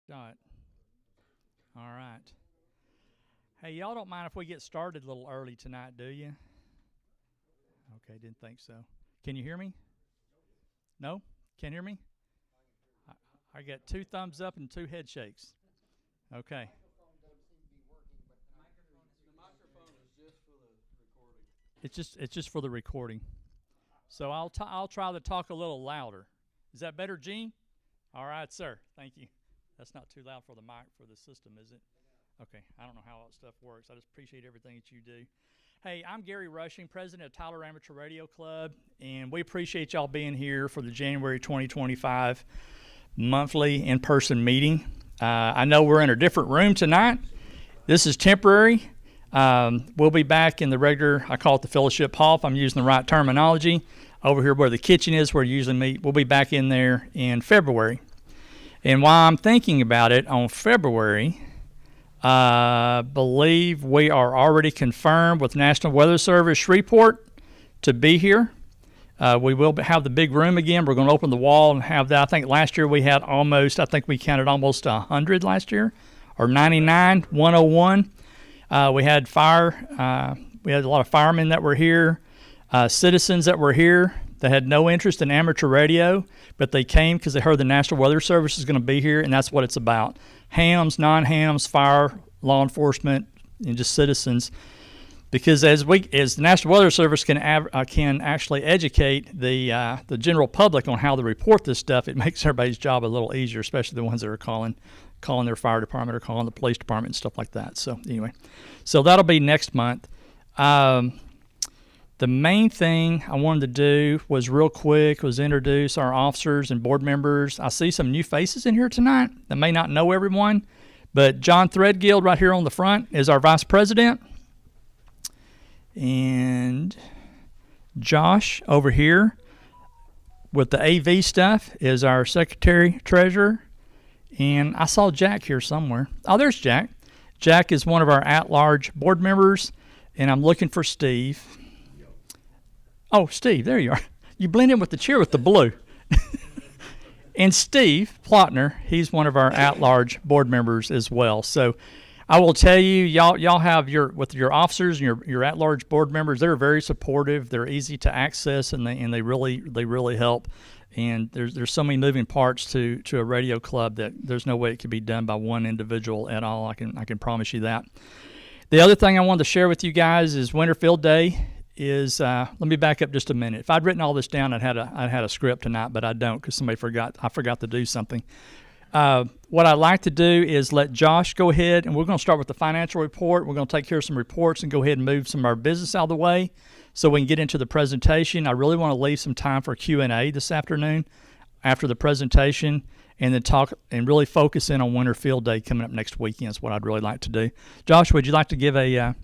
Dot. All right. Hey, y'all don't mind if we get started a little early tonight, do you? Okay, didn't think so. Can you hear me? No? Can't hear me? I got 2 thumbs up and 2 head shakes. Okay. It's just for the recording. So I'll try to talk a little louder. Is that better, Gene? All right, sir. Thank you. That's not too loud for the mic for the system, is it? Okay. I don't know how that stuff works. I just appreciate everything that you do. Hey, I'm Gary Rushing, president of Tyler Amateur Radio Club, and we appreciate y'all being here for the January 2025 monthly in-person meeting. I know we're in a different room tonight. This is temporary. We'll be back in the regular, I call it the fellowship hall, if I'm using the right terminology, over here where the kitchen is, where you usually meet. We'll be back in there in February. And while I'm thinking about it, on February, I believe we are already confirmed with National Weather Service Shreveport to be here. We will have the big room again. We're going to open the wall and have that. I think last year we had almost, I think we counted almost 100 last year, or 99, 101. We had we had a lot of firemen that were here, citizens that were here that had no interest in amateur radio, but they came because they heard the National Weather Service is going to be here, and that's what it's about. Hams, non-hams, fire, law enforcement, and just citizens. Because as the National Weather Service can actually educate the general public on how to report this stuff, it makes everybody's job a little easier, especially the ones that are calling their fire department or calling the police department and stuff like that. So anyway, so that'll be next month. The main thing I wanted to do was introduce our officers and board members. I see some new faces in here tonight that may not know everyone, but John Threadgill right here on the front is our vice president. And Josh over here with the AV stuff is our secretary treasurer. And I saw Jack here somewhere. Oh, there's Jack. Jack is one of our at-large board members, and I'm looking for Steve. Oh, Steve, there you are. You blend in with the chair with the blue. And Steve Plotner, he's one of our at-large board members as well. So I will tell you, y'all have with your officers and your at-large board members, they're very supportive. They're easy to access, and they really help. And there's so many moving parts to a radio club that there's no way it could be done by one individual at all. I can promise you that. The other thing I wanted to share with you guys is Winter Field Day is. Let me back up just a minute. If I'd written all this down, I'd had a script tonight, but I don't because somebody forgot. I forgot to do something. What I'd like to do is let Josh go ahead, and we're going to start with the financial report. We're going to take care of some reports and go ahead and move some of our business out of the way so we can get into the presentation. I really want to leave some time for Q&A this afternoon after the presentation, and then talk and really focus in on Winter Field Day coming up next weekend is what I'd really like to do. Josh, would you like to give a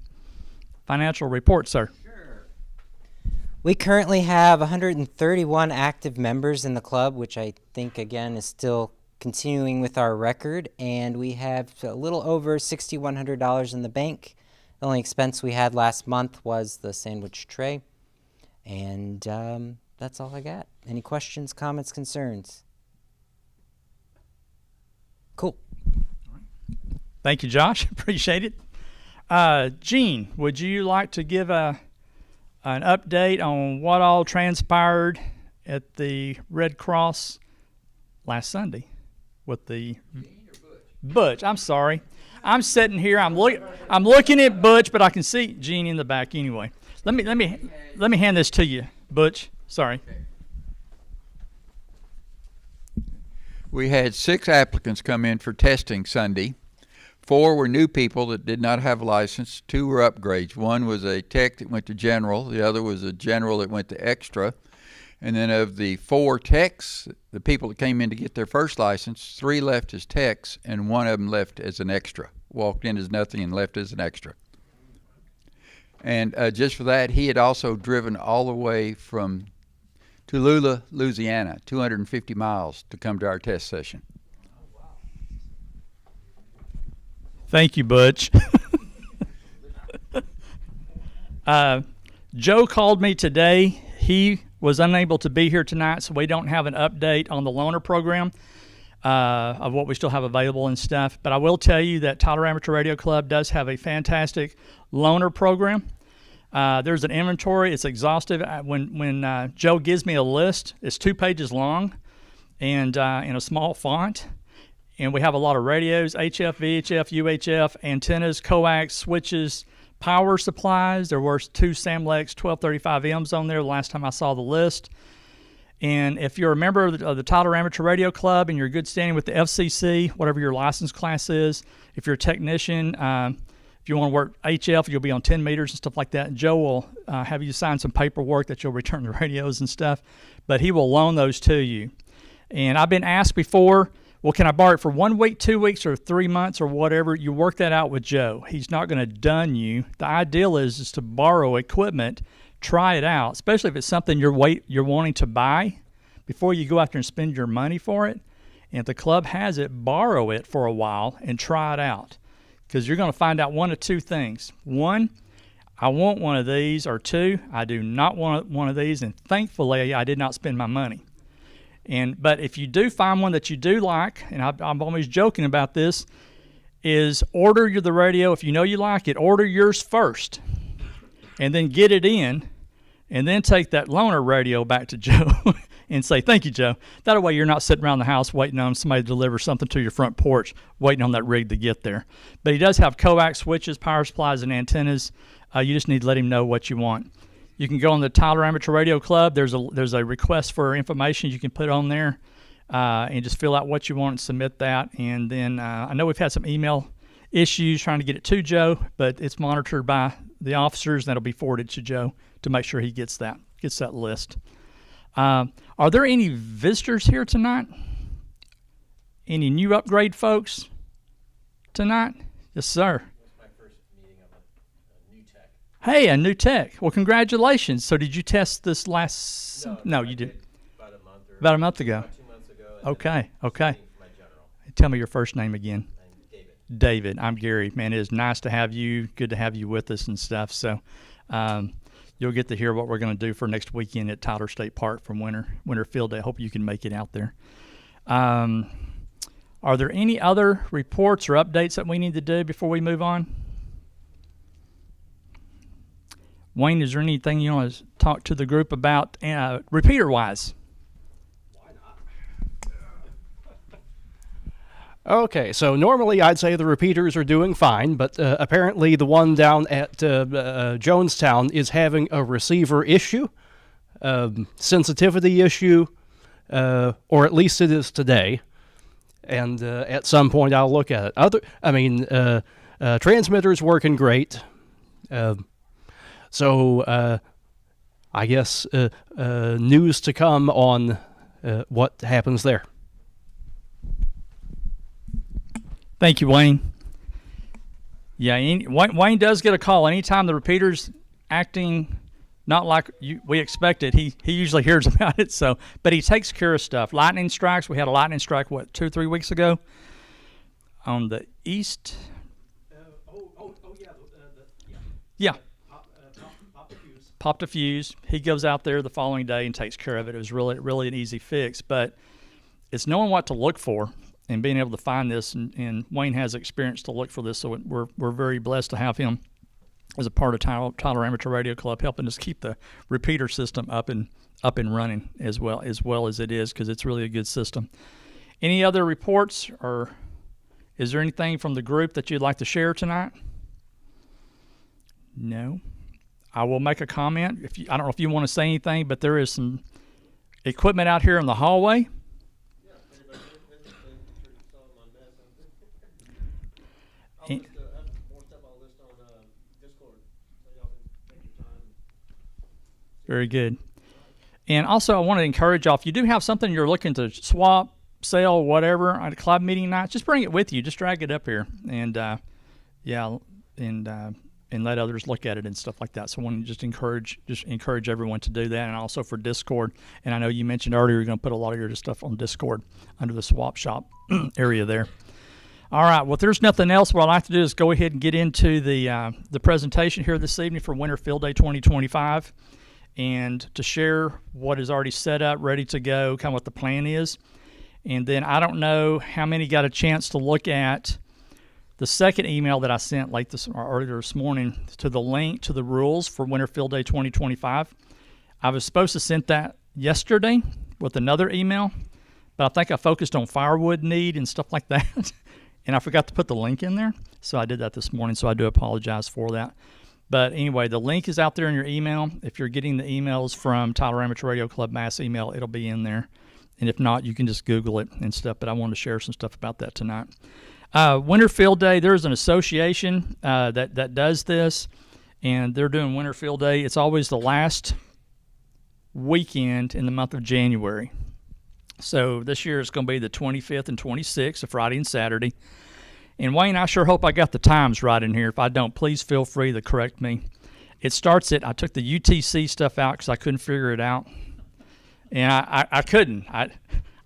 financial report, sir? Sure. We currently have 131 active members in the club, which I think, again, is still continuing with our record, and we have a little over $6,100 in the bank. The only expense we had last month was the sandwich tray, and that's all I got. Any questions, comments, concerns? Cool. Thank you, Josh. Appreciate it. Gene, would you like to give an update on what all transpired at the Red Cross last Sunday? With the Butch. I'm sorry. I'm sitting here. I'm looking at Butch, but I can see Gene in the back anyway. Let me hand this to you, Butch. Sorry. We had 6 applicants come in for testing Sunday. 4 were new people that did not have a license. 2 were upgrades. 1 was a tech that went to general. The other was a general that went to extra. And then of the 4 techs, the people that came in to get their first license, 3 left as techs, and 1 of them left as an extra. Walked in as nothing and left as an extra. And just for that, he had also driven all the way from Tallulah, Louisiana, 250 miles to come to our test session. Thank you, Butch. Joe called me today. He was unable to be here tonight, so we don't have an update on the loaner program. of what we still have available and stuff. But I will tell you that Tyler Amateur Radio Club does have a fantastic loaner program. There's an inventory. It's exhaustive. When Joe gives me a list, it's 2 pages long and in a small font. And we have a lot of radios, HF, VHF, UHF, antennas, coax, switches, power supplies. There were 2 Samlex 1235Ms on there the last time I saw the list. And if you're a member of the Tyler Amateur Radio Club and you're good standing with the FCC, whatever your license class is, if you're a technician, if you want to work HF, you'll be on 10 meters and stuff like that. And Joe will have you sign some paperwork that you'll return the radios and stuff. But he will loan those to you. And I've been asked before, well, can I borrow it for 1 week, 2 weeks, or 3 months, or whatever? You work that out with Joe. He's not going to dun you. The ideal is to borrow equipment, try it out, especially if it's something you're wanting to buy before you go out there and spend your money for it. And if the club has it, borrow it for a while and try it out, because you're going to find out 1 of 2 things. 1, I want one of these, or 2, I do not want one of these, and thankfully I did not spend my money. But if you do find one that you do like, and I'm always joking about this, is order the radio. If you know you like it, order yours first, and then get it in, and then take that loaner radio back to Joe and say, thank you, Joe. That way you're not sitting around the house waiting on somebody to deliver something to your front porch, waiting on that rig to get there. But he does have coax switches, power supplies, and antennas. You just need to let him know what you want. You can go on the Tyler Amateur Radio Club. There's a request for information you can put on there, and just fill out what you want and submit that. And then I know we've had some email issues trying to get it to Joe, but it's monitored by the officers, and that'll be forwarded to Joe to make sure he gets that list. Are there any visitors here tonight? Any new upgrade folks tonight? Yes, sir. Hey, a new tech. Well, congratulations. So did you test this last? No, you didn't. About a month ago. 2 months ago. Okay. My general. Tell me your first name again. David. David. I'm Gary. Man, it is nice to have you. Good to have you with us and stuff. So you'll get to hear what we're going to do for next weekend at Tyler State Park from Winter Field Day. I hope you can make it out there. Are there any other reports or updates that we need to do before we move on? Wayne, is there anything you want to talk to the group about repeater-wise? Why not? Okay, so normally I'd say the repeaters are doing fine, but apparently the one down at Jonestown is having a receiver issue, sensitivity issue, or at least it is today. And at some point I'll look at it. Transmitter's working great. So I guess news to come on what happens there. Thank you, Wayne. Yeah, Wayne does get a call anytime the repeater's acting not like we expected. He usually hears about it. But he takes care of stuff. Lightning strikes. We had a lightning strike 2 or 3 weeks ago on the east. Yeah. Popped a fuse. He goes out there the following day and takes care of it. It was really an easy fix, but it's knowing what to look for and being able to find this. And Wayne has experience to look for this, so we're very blessed to have him as a part of Tyler Amateur Radio Club, helping us keep the repeater system up and running as well as it is, because it's really a good system. Any other reports, or is there anything from the group that you'd like to share tonight? No. I will make a comment. I don't know if you want to say anything, but there is some equipment out here in the hallway. Very good. And also, I want to encourage y'all, if you do have something you're looking to swap, sell, whatever, at a club meeting night, just bring it with you. Just drag it up here, and let others look at it and stuff like that. So I want to just encourage everyone to do that, and also for Discord. And I know you mentioned earlier you're going to put a lot of your stuff on Discord under the swap shop area there. All right. Well, if there's nothing else, what I'd like to do is go ahead and get into the presentation here this evening for Winter Field Day 2025, and to share what is already set up, ready to go, kind of what the plan is. And then I don't know how many got a chance to look at the second email that I sent earlier this morning to the link to the rules for Winter Field Day 2025. I was supposed to send that yesterday with another email, but I think I focused on firewood need and stuff like that, and I forgot to put the link in there. So I did that this morning, so I do apologize for that. But anyway, the link is out there in your email. If you're getting the emails from Tyler Amateur Radio Club Mass email, it'll be in there. And if not, you can just Google it and stuff. But I wanted to share some stuff about that tonight. Winter Field Day, there's an association that does this, and they're doing Winter Field Day. It's always the last weekend in the month of January. So this year it's going to be the 25th and 26th, a Friday and Saturday. And Wayne, I sure hope I got the times right in here. If I don't, please feel free to correct me. It starts I took the UTC stuff out because I couldn't figure it out. And I couldn't. I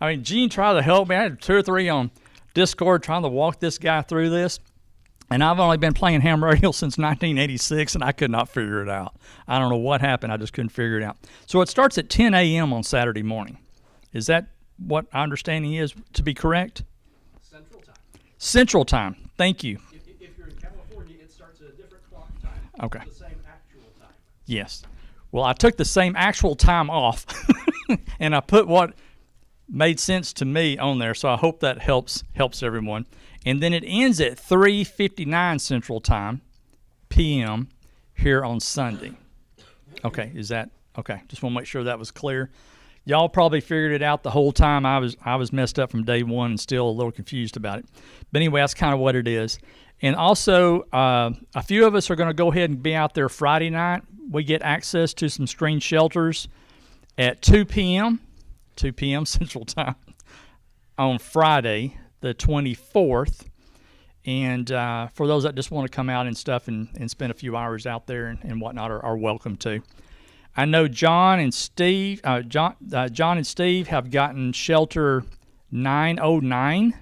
mean, Gene tried to help me. I had 2 or 3 on Discord trying to walk this guy through this. And I've only been playing ham radio since 1986, and I could not figure it out. I don't know what happened. I just couldn't figure it out. So it starts at 10 a.m. on Saturday morning. Is that what our understanding is to be correct? Central time. Central time. Thank you. If you're in California, it starts at a different clock time. Okay. The same actual time. Yes. Well, I took the same actual time off, and I put what made sense to me on there, so I hope that helps everyone. And then it ends at 3:59 Central Time, p.m. here on Sunday. Okay, is that okay? Just want to make sure that was clear. Y'all probably figured it out the whole time. I was messed up from day one and still a little confused about it. But anyway, that's kind of what it is. And also, a few of us are going to go ahead and be out there Friday night. We get access to some screen shelters at 2 p.m. Central Time on Friday, the 24th. And for those that just want to come out and stuff and spend a few hours out there and whatnot are welcome to. I know John and Steve have gotten shelter 909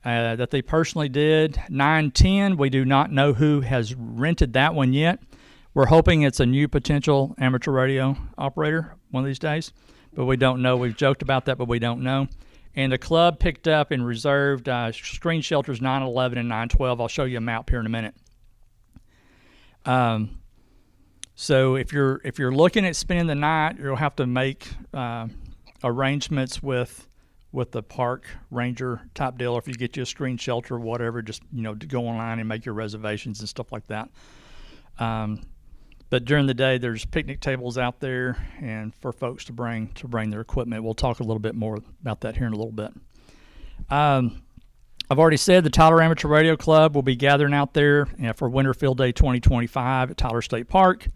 that they personally did. 910, we do not know who has rented that one yet. We're hoping it's a new potential amateur radio operator one of these days, but we don't know. We've joked about that, but we don't know. And the club picked up and reserved screen shelters 911 and 912. I'll show you a map here in a minute. So if you're looking at spending the night, you'll have to make arrangements with the park ranger type deal. Or if you get you a screen shelter or whatever, just to go online and make your reservations and stuff like that. But during the day, there's picnic tables out there and for folks to bring their equipment. We'll talk a little bit more about that here in a little bit. I've already said the Tyler Amateur Radio Club will be gathering out there for Winter Field Day 2025 at Tyler State Park.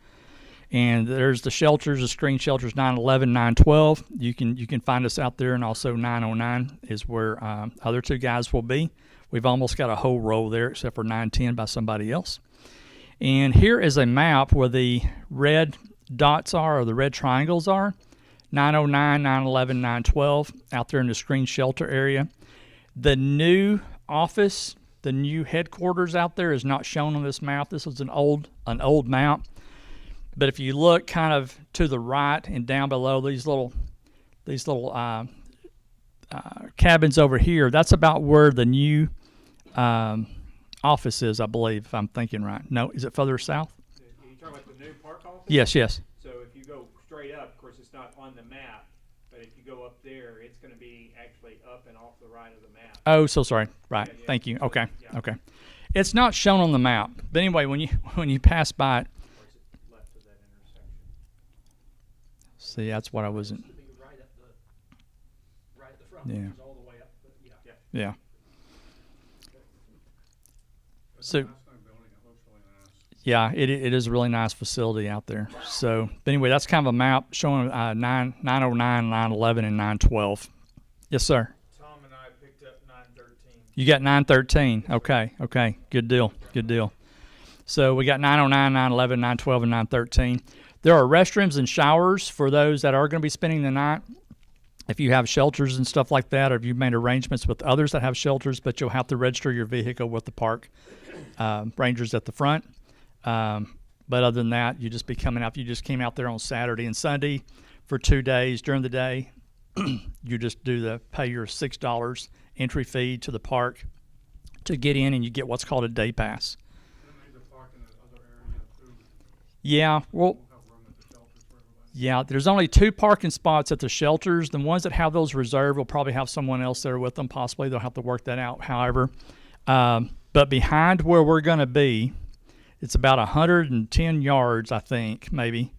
And there's the shelters, the screen shelters 911, 912. You can find us out there, and also 909 is where other 2 guys will be. We've almost got a whole row there except for 910 by somebody else. And here is a map where the red dots are, or the red triangles are. 909, 911, 912 out there in the screen shelter area. The new office, the new headquarters out there is not shown on this map. This is an old map. But if you look kind of to the right and down below these little cabins over here, that's about where the new office is, I believe, if I'm thinking right. No, is it further south? Are you talking about the new park office? Yes. So if you go straight up, of course, it's not on the map, but if you go up there, it's going to be actually up and off the right of the map. Oh, so sorry. Right. Yeah. Thank you. Okay. Yeah. Okay. It's not shown on the map, but anyway, when you pass by it, Of course, it's left of that intersection. see, that's what I wasn't. It used to be right at the front, Yeah. which is all the way up. But yeah. Yeah. So, yeah, it is a really nice facility out there. So, but anyway, that's kind of a map showing 909, 911, and 912. Yes, sir. Tom and I picked up 913. You got 913. Okay. Good deal. So we got 909, 911, 912, and 913. There are restrooms and showers for those that are going to be spending the night. If you have shelters and stuff like that, or if you've made arrangements with others that have shelters, but you'll have to register your vehicle with the park rangers at the front. But other than that, you just be coming out. You just came out there on Saturday and Sunday for 2 days during the day. You just pay your $6 entry fee to the park to get in, and you get what's called a day pass. Yeah, well, yeah, there's only 2 parking spots at the shelters. The ones that have those reserved will probably have someone else there with them. Possibly they'll have to work that out. However, but behind where we're going to be, it's about 110 yards, I think, maybe.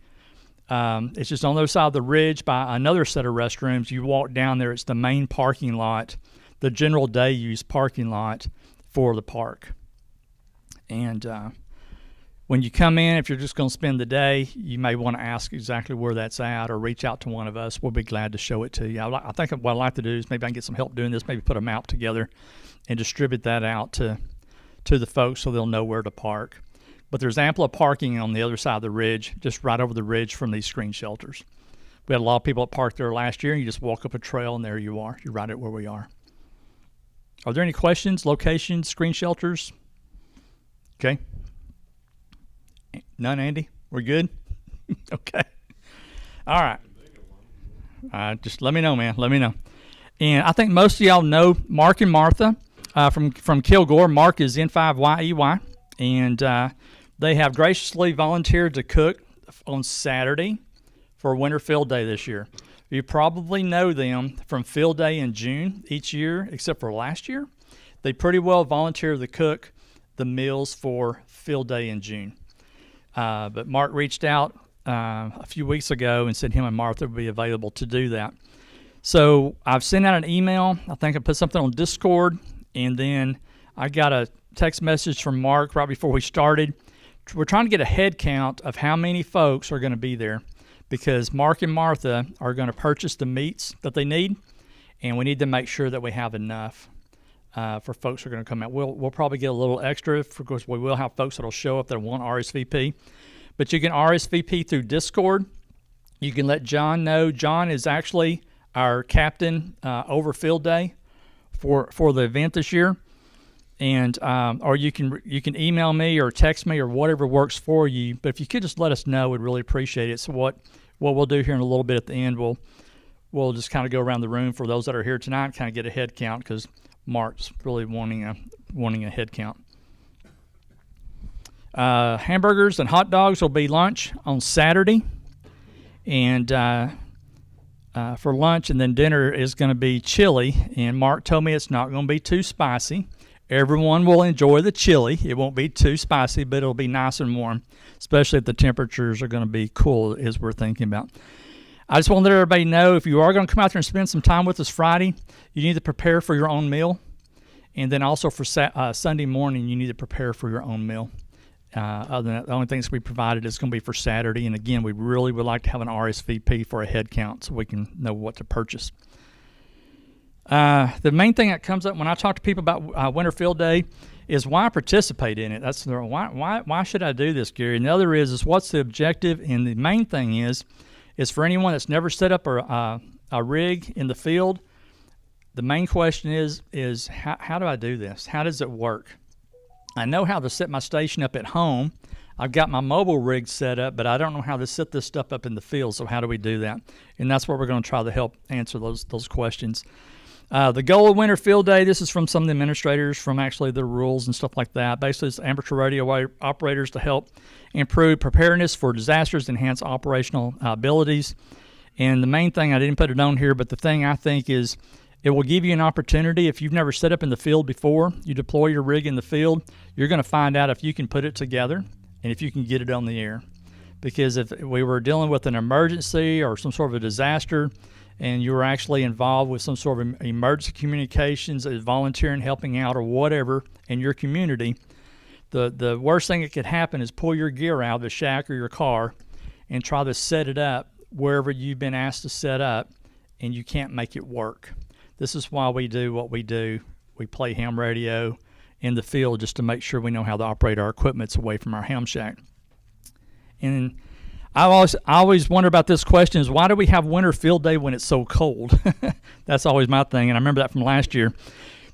It's just on the other side of the ridge by another set of restrooms. You walk down there, it's the main parking lot, the general day use parking lot for the park. And when you come in, if you're just going to spend the day, you may want to ask exactly where that's at or reach out to one of us. We'll be glad to show it to you. I think what I'd like to do is maybe I can get some help doing this, maybe put a map together and distribute that out to the folks so they'll know where to park. But there's ample parking on the other side of the ridge, just right over the ridge from these screen shelters. We had a lot of people that parked there last year, and you just walk up a trail, and there you are. You're right at where we are. Are there any questions? Locations, screen shelters? Okay. None, Andy? We're good? Okay. All right. Just let me know, man. Let me know. And I think most of y'all know Mark and Martha from Kilgore. Mark is N5YEY, and they have graciously volunteered to cook on Saturday for Winter Field Day this year. You probably know them from Field Day in June each year, except for last year. They pretty well volunteer to cook the meals for Field Day in June. But Mark reached out a few weeks ago and said him and Martha would be available to do that. So I've sent out an email. I think I put something on Discord, and then I got a text message from Mark right before we started. We're trying to get a head count of how many folks are going to be there, because Mark and Martha are going to purchase the meats that they need, and we need to make sure that we have enough for folks who are going to come out. We'll probably get a little extra. Of course, we will have folks that will show up that want RSVP, but you can RSVP through Discord. You can let John know. John is actually our captain over Field Day for the event this year. And or you can email me or text me or whatever works for you. But if you could just let us know, we'd really appreciate it. So what we'll do here in a little bit at the end, we'll just kind of go around the room for those that are here tonight, kind of get a head count, because Mark's really wanting a head count. Hamburgers and hot dogs will be lunch on Saturday, and for lunch, and then dinner is going to be chili. And Mark told me it's not going to be too spicy. Everyone will enjoy the chili. It won't be too spicy, but it'll be nice and warm, especially if the temperatures are going to be cool, as we're thinking about. I just want to let everybody know, if you are going to come out there and spend some time with us Friday, you need to prepare for your own meal. And then also for Sunday morning, you need to prepare for your own meal. Other than that, the only things we provided is going to be for Saturday. And again, we really would like to have an RSVP for a head count so we can know what to purchase. The main thing that comes up when I talk to people about Winter Field Day is why participate in it. That's why should I do this, Gary? And the other is what's the objective? And the main thing is for anyone that's never set up a rig in the field. The main question is how do I do this? How does it work? I know how to set my station up at home. I've got my mobile rig set up, but I don't know how to set this stuff up in the field. So how do we do that? And that's where we're going to try to help answer those questions. The goal of Winter Field Day, this is from some of the administrators from actually the rules and stuff like that. Basically, it's amateur radio operators to help improve preparedness for disasters, enhance operational abilities. And the main thing, I didn't put it on here, but the thing I think is it will give you an opportunity. If you've never set up in the field before, you deploy your rig in the field, you're going to find out if you can put it together and if you can get it on the air. Because if we were dealing with an emergency or some sort of a disaster, and you were actually involved with some sort of emergency communications, volunteering, helping out, or whatever in your community, the worst thing that could happen is pull your gear out of the shack or your car and try to set it up wherever you've been asked to set up, and you can't make it work. This is why we do what we do. We play ham radio in the field just to make sure we know how to operate our equipment away from our ham shack. And I always wonder about this question is, why do we have Winter Field Day when it's so cold? That's always my thing, and I remember that from last year.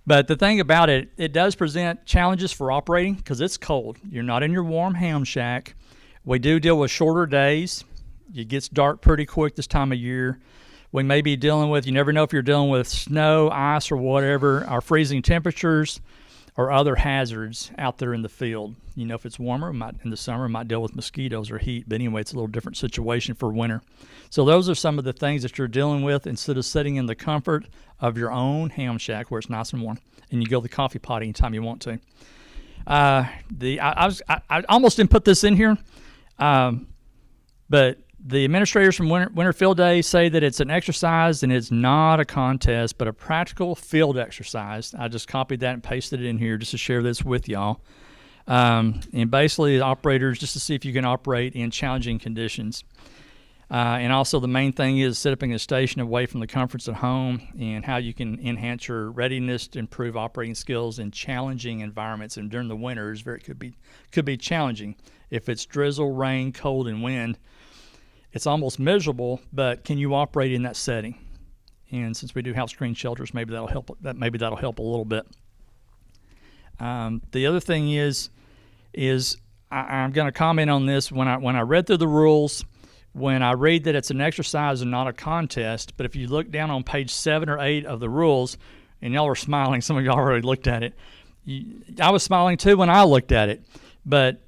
But the thing about it, it does present challenges for operating because it's cold. You're not in your warm ham shack. We do deal with shorter days. It gets dark pretty quick this time of year. We may be dealing with, you never know if you're dealing with snow, ice, or whatever, or freezing temperatures, or other hazards out there in the field. You know, if it's warmer, in the summer, it might deal with mosquitoes or heat. But anyway, it's a little different situation for winter. So those are some of the things that you're dealing with instead of sitting in the comfort of your own ham shack where it's nice and warm, and you go to the coffee pot anytime you want to. I almost didn't put this in here, but the administrators from Winter Field Day say that it's an exercise and it's not a contest, but a practical field exercise. I just copied that and pasted it in here just to share this with y'all. And basically, the operators, just to see if you can operate in challenging conditions. And also the main thing is setting a station away from the comforts at home and how you can enhance your readiness to improve operating skills in challenging environments. And during the winters, could be challenging. If it's drizzle, rain, cold, and wind, it's almost miserable, but can you operate in that setting? And since we do have screen shelters, maybe that'll help. Maybe that'll help a little bit. The other thing is I'm going to comment on this. When I read through the rules, when I read that it's an exercise and not a contest, but if you look down on page 7 or 8 of the rules, and y'all are smiling, some of y'all already looked at it. I was smiling too when I looked at it, but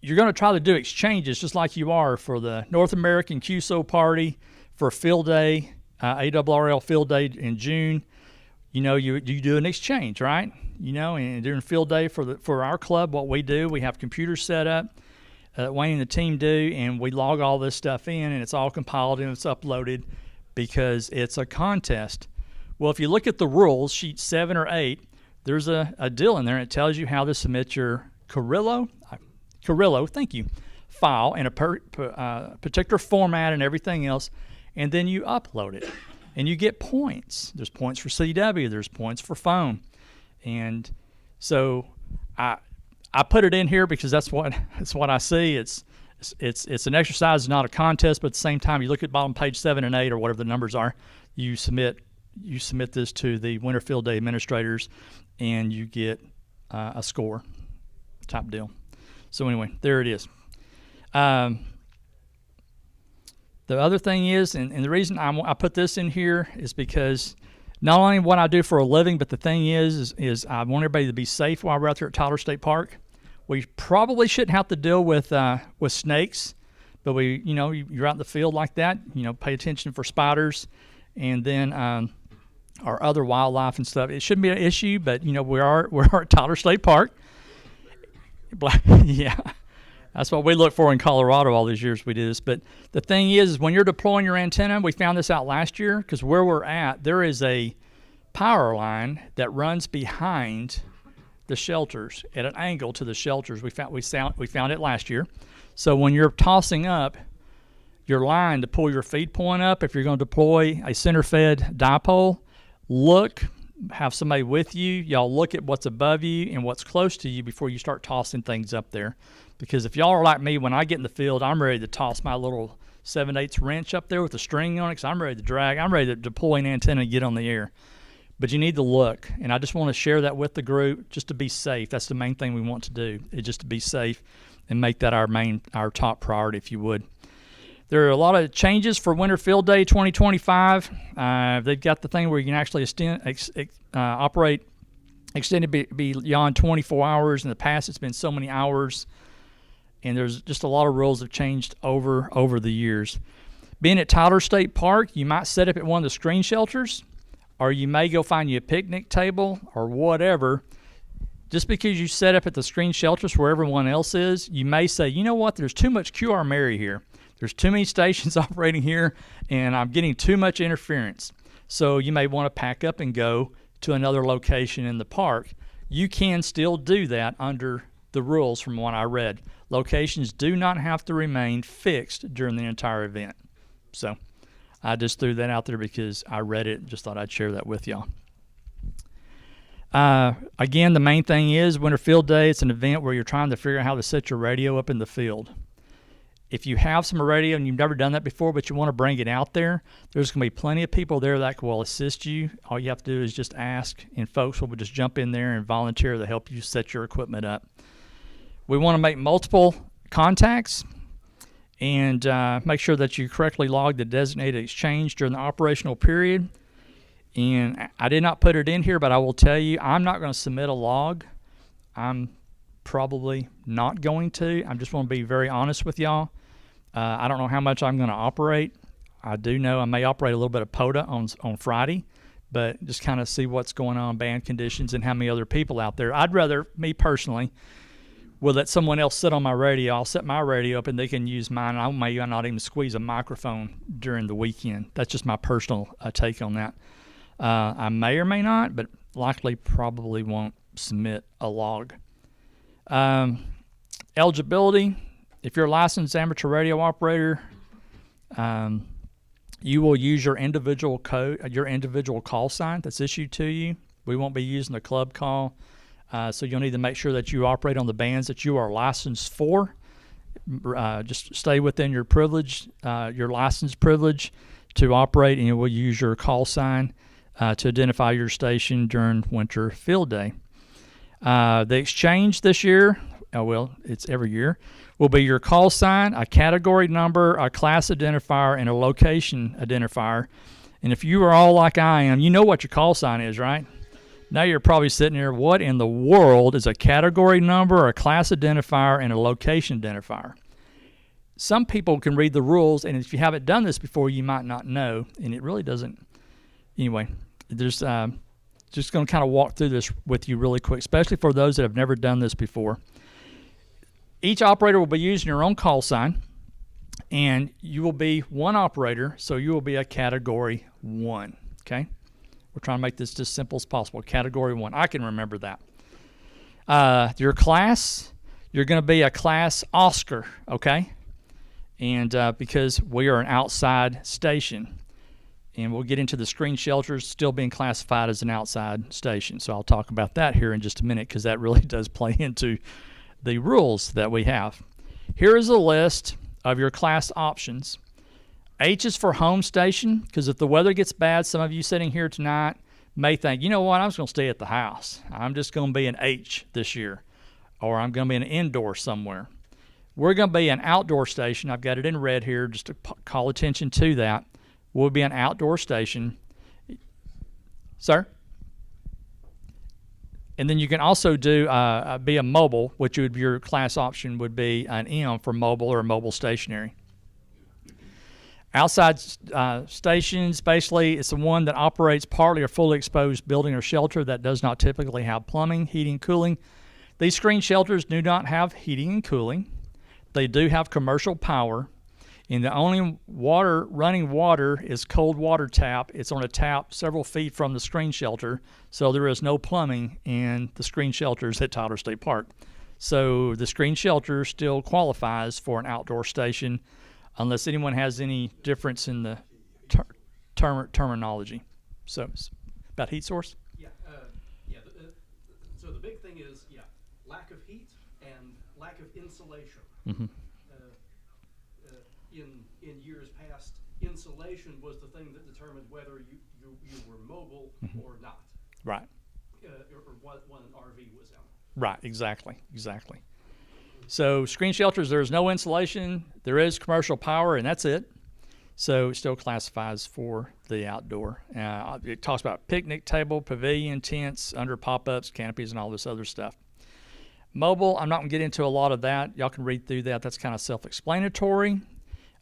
you're going to try to do exchanges just like you are for the North American QSO party, for field day, ARRL field day in June. You know, you do an exchange, right? You know, and during field day for our club, what we do, we have computers set up, Wayne and the team do, and we log all this stuff in, and it's all compiled and it's uploaded because it's a contest. Well, if you look at the rules, sheet 7 or 8, there's a deal in there, and it tells you how to submit your Carrillo, thank you, file in a particular format and everything else, and then you upload it, and you get points. There's points for CW, there's points for phone, and so I put it in here because that's what I see. It's an exercise, not a contest, but at the same time, you look at bottom page 7 and 8 or whatever the numbers are, you submit this to the Winter Field Day administrators, and you get a score type deal. So anyway, there it is. The other thing is, and the reason I put this in here is because not only what I do for a living, but the thing is I want everybody to be safe while we're out there at Tyler State Park. We probably shouldn't have to deal with snakes, but you're out in the field like that, pay attention for spiders, and then our other wildlife and stuff. It shouldn't be an issue, but we're at Tyler State Park. Yeah, that's what we look for in Colorado all these years we do this. But the thing is when you're deploying your antenna, we found this out last year because where we're at, there is a power line that runs behind the shelters at an angle to the shelters. We found it last year. So when you're tossing up your line to pull your feed point up, if you're going to deploy a center-fed dipole, have somebody with you. Y'all look at what's above you and what's close to you before you start tossing things up there. Because if y'all are like me, when I get in the field, I'm ready to toss my little 7/8 wrench up there with a string on it because I'm ready to drag. I'm ready to deploy an antenna and get on the air. But you need to look, and I just want to share that with the group just to be safe. That's the main thing we want to do, is just to be safe and make that our top priority, if you would. There are a lot of changes for Winter Field Day 2025. They've got the thing where you can actually operate extended beyond 24 hours. In the past, it's been so many hours, and there's just a lot of rules have changed over the years. Being at Tyler State Park, you might set up at one of the screen shelters, or you may go find you a picnic table or whatever. Just because you set up at the screen shelters where everyone else is, you may say, you know what, there's too much QRMary here. There's too many stations operating here, and I'm getting too much interference. So you may want to pack up and go to another location in the park. You can still do that under the rules from what I read. Locations do not have to remain fixed during the entire event. So I just threw that out there because I read it and just thought I'd share that with y'all. Again, the main thing is Winter Field Day. It's an event where you're trying to figure out how to set your radio up in the field. If you have some radio and you've never done that before, but you want to bring it out there, there's going to be plenty of people there that will assist you. All you have to do is just ask, and folks will just jump in there and volunteer to help you set your equipment up. We want to make multiple contacts, and make sure that you correctly log the designated exchange during the operational period. And I did not put it in here, but I will tell you, I'm not going to submit a log. I'm probably not going to. I just want to be very honest with y'all. I don't know how much I'm going to operate. I do know I may operate a little bit of POTA on Friday, but just kind of see what's going on, band conditions, and how many other people out there. I'd rather, me personally, will let someone else sit on my radio. I'll set my radio up and they can use mine. I may not even squeeze a microphone during the weekend. That's just my personal take on that. I may or may not, but likely probably won't submit a log. Eligibility, if you're a licensed amateur radio operator, you will use your individual code, your individual call sign that's issued to you. We won't be using the club call. So you'll need to make sure that you operate on the bands that you are licensed for. Just stay within your privilege, your license privilege to operate, and you will use your call sign to identify your station during winter field day. The exchange this year, well, it's every year, will be your call sign, a category number, a class identifier, and a location identifier. And if you are all like I am, you know what your call sign is, right? Now you're probably sitting here, what in the world is a category number, a class identifier, and a location identifier? Some people can read the rules, and if you haven't done this before, you might not know, and it really doesn't. Anyway, there's just going to kind of walk through this with you really quick, especially for those that have never done this before. Each operator will be using your own call sign, and you will be one operator, so you will be a Category 1, okay? We're trying to make this as simple as possible. Category 1. I can remember that. Your class, you're going to be a Class Oscar, okay? And because we are an outside station, and we'll get into the screen shelters still being classified as an outside station. So I'll talk about that here in just a minute because that really does play into the rules that we have. Here is a list of your class options. H is for home station, because if the weather gets bad, some of you sitting here tonight may think, you know what, I'm just going to stay at the house. I'm just going to be an H this year, or I'm going to be an indoor somewhere. We're going to be an outdoor station. I've got it in red here just to call attention to that. We'll be an outdoor station. Sir? And then you can also do be a mobile, which would be your class option would be an M for mobile or mobile stationary. Outside stations, basically, it's the one that operates partly or fully exposed building or shelter that does not typically have plumbing, heating, cooling. These screen shelters do not have heating and cooling. They do have commercial power. And the only running water is cold water tap. It's on a tap several feet from the screen shelter, so there is no plumbing in the screen shelters at Tyler State Park. So the screen shelter still qualifies for an outdoor station unless anyone has any difference in the terminology. So about heat source? Yeah. So the big thing is, lack of heat and lack of insulation. Mm-hmm. In years past, insulation was the thing that determined whether you were mobile or not. Right. Or what an RV was in. Right, exactly. So screen shelters, there's no insulation, there is commercial power, and that's it. So it still classifies for the outdoor. It talks about picnic table, pavilion, tents, under pop-ups, canopies, and all this other stuff. Mobile, I'm not going to get into a lot of that. Y'all can read through that. That's kind of self-explanatory.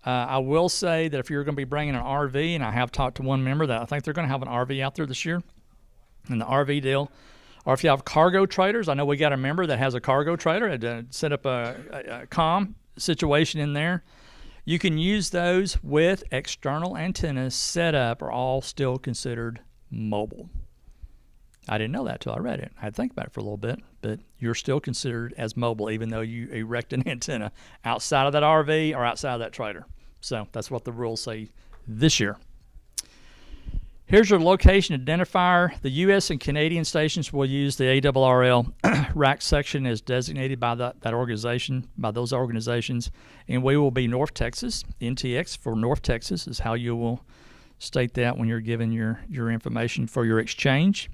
I will say that if you're going to be bringing an RV, and I have talked to one member that I think they're going to have an RV out there this year, and the RV deal, or if you have cargo trailers, I know we got a member that has a cargo trailer and set up a comm situation in there. You can use those with external antennas set up, are all still considered mobile. I didn't know that till I read it. I had to think about it for a little bit, but you're still considered as mobile even though you erect an antenna outside of that RV or outside of that trailer. So that's what the rules say this year. Here's your location identifier. The U.S. and Canadian stations will use the ARRL rack section as designated by that organization, by those organizations, and we will be North Texas. NTX for North Texas is how you will state that when you're giving your information for your exchange.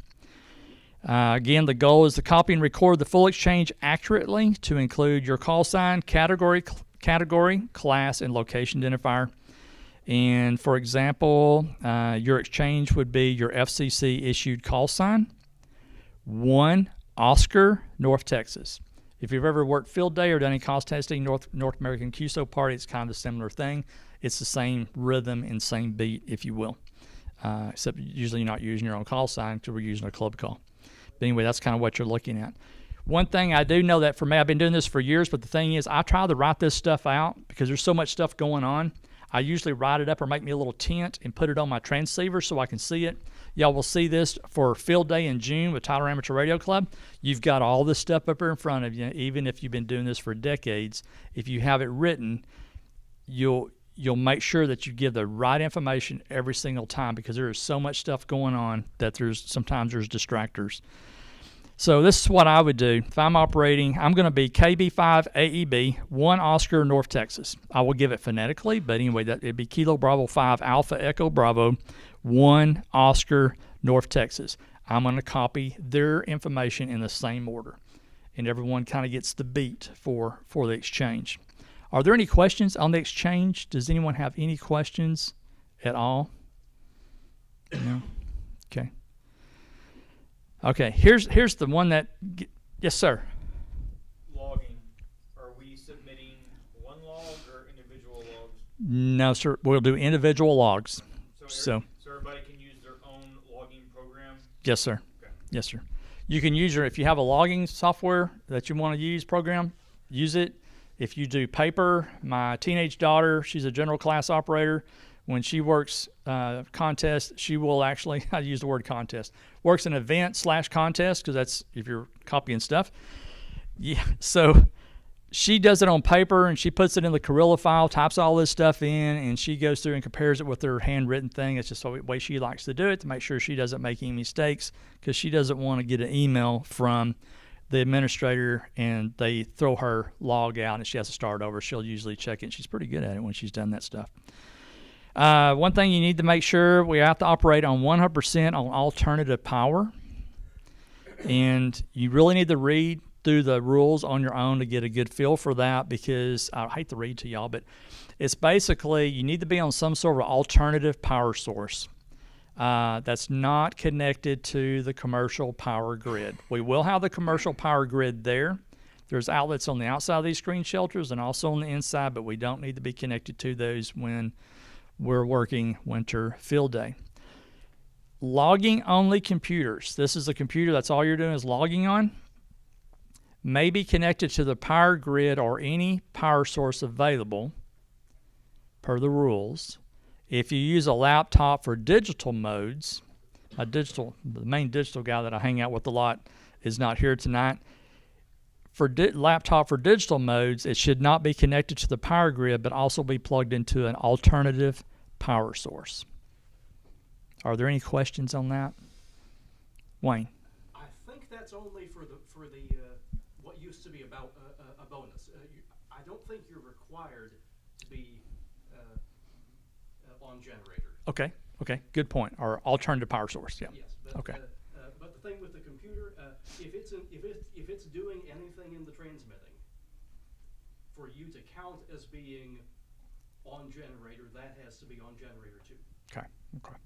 Again, the goal is to copy and record the full exchange accurately to include your call sign, category, category, class, and location identifier. And for example, your exchange would be your FCC issued call sign, 1 Oscar, North Texas. If you've ever worked field day or done any cause testing, North American QSO party, it's kind of a similar thing. It's the same rhythm and same beat, if you will, except usually you're not using your own call sign because we're using a club call. But anyway, that's kind of what you're looking at. One thing I do know that for me, I've been doing this for years, but the thing is I try to write this stuff out because there's so much stuff going on. I usually write it up or make me a little tent and put it on my transceiver so I can see it. Y'all will see this for field day in June with Tyler Amateur Radio Club. You've got all this stuff up here in front of you, even if you've been doing this for decades. If you have it written, you'll make sure that you give the right information every single time because there is so much stuff going on that sometimes there's distractors. So this is what I would do. If I'm operating, I'm going to be KB5 AEB, 1 Oscar, North Texas. I will give it phonetically, but anyway, it'd be Kilo Bravo 5 Alpha Echo Bravo, 1 Oscar, North Texas. I'm going to copy their information in the same order, and everyone kind of gets the beat for the exchange. Are there any questions on the exchange? Does anyone have any questions at all? No? Okay. Okay, here's the one that, yes, sir. Logging, are we submitting one log or individual logs? No, sir. We'll do individual logs. So everybody can use their own logging program? Yes, sir. Okay. Yes, sir. You can use if you have a logging software that you want to use program, use it. If you do paper, my teenage daughter, she's a general class operator. When she works contest, she will actually, I use the word contest, works an event/contest because that's if you're copying stuff. Yeah, so she does it on paper and she puts it in the Gorilla file, types all this stuff in, and she goes through and compares it with her handwritten thing. It's just the way she likes to do it to make sure she doesn't make any mistakes because she doesn't want to get an email from the administrator and they throw her log out and she has to start over. She'll usually check it. She's pretty good at it when she's done that stuff. One thing you need to make sure, we have to operate on 100% on alternative power. And you really need to read through the rules on your own to get a good feel for that because I hate to read to y'all, but it's basically you need to be on some sort of alternative power source that's not connected to the commercial power grid. We will have the commercial power grid there. There's outlets on the outside of these screen shelters and also on the inside, but we don't need to be connected to those when we're working winter field day. Logging only computers. This is a computer that's all you're doing is logging on. May be connected to the power grid or any power source available per the rules. If you use a laptop for digital modes, the main digital guy that I hang out with a lot is not here tonight. For laptop for digital modes, it should not be connected to the power grid, but also be plugged into an alternative power source. Are there any questions on that? Wayne? I think that's only for the what used to be about a bonus. I don't think you're required to be on generator. Okay, good point. Or alternative power source, yeah. Yes, but, Okay. But the thing with the computer, if it's doing anything in the transmitting, for you to count as being on generator, that has to be on generator too. Okay.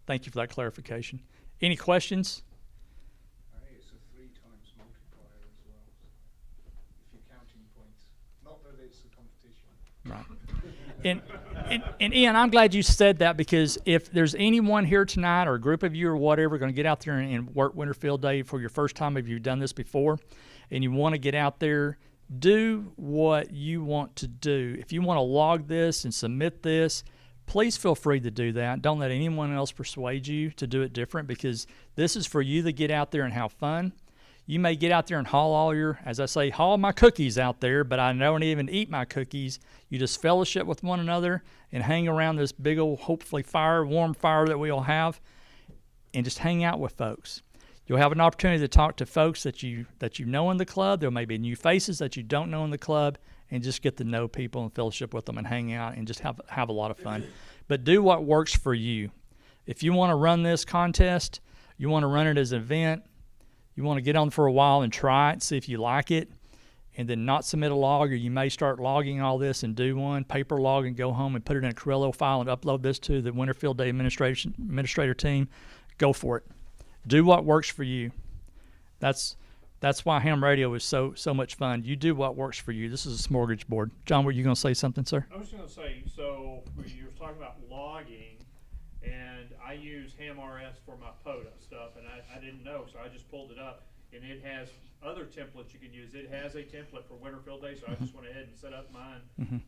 Thank you for that clarification. Any questions? It's a 3 times multiplier as well, so if you're counting points. Not that it's a competition. Right. And Ian, I'm glad you said that because if there's anyone here tonight or a group of you or whatever going to get out there and work winter field day for your first time, if you've done this before and you want to get out there, do what you want to do. If you want to log this and submit this, please feel free to do that. Don't let anyone else persuade you to do it different because this is for you to get out there and have fun. You may get out there and haul all your, as I say, haul my cookies out there, but I don't even eat my cookies. You just fellowship with one another and hang around this big old, hopefully warm fire that we all have and just hang out with folks. You'll have an opportunity to talk to folks that you know in the club. There may be new faces that you don't know in the club and just get to know people and fellowship with them and hang out and just have a lot of fun. But do what works for you. If you want to run this contest, you want to run it as an event, you want to get on for a while and try it, see if you like it, and then not submit a log, or you may start logging all this and do one paper log and go home and put it in a Trello file and upload this to the Winter Field Day administrator team, go for it. Do what works for you. That's why ham radio is so much fun. You do what works for you. This is a smorgasbord. John, were you going to say something, sir? I was going to say, so you were talking about logging, and I use HamRS for my POTA stuff, and I didn't know, so I just pulled it up, and it has other templates you can use. It has a template for Winter Field Day, so I just went ahead and set up mine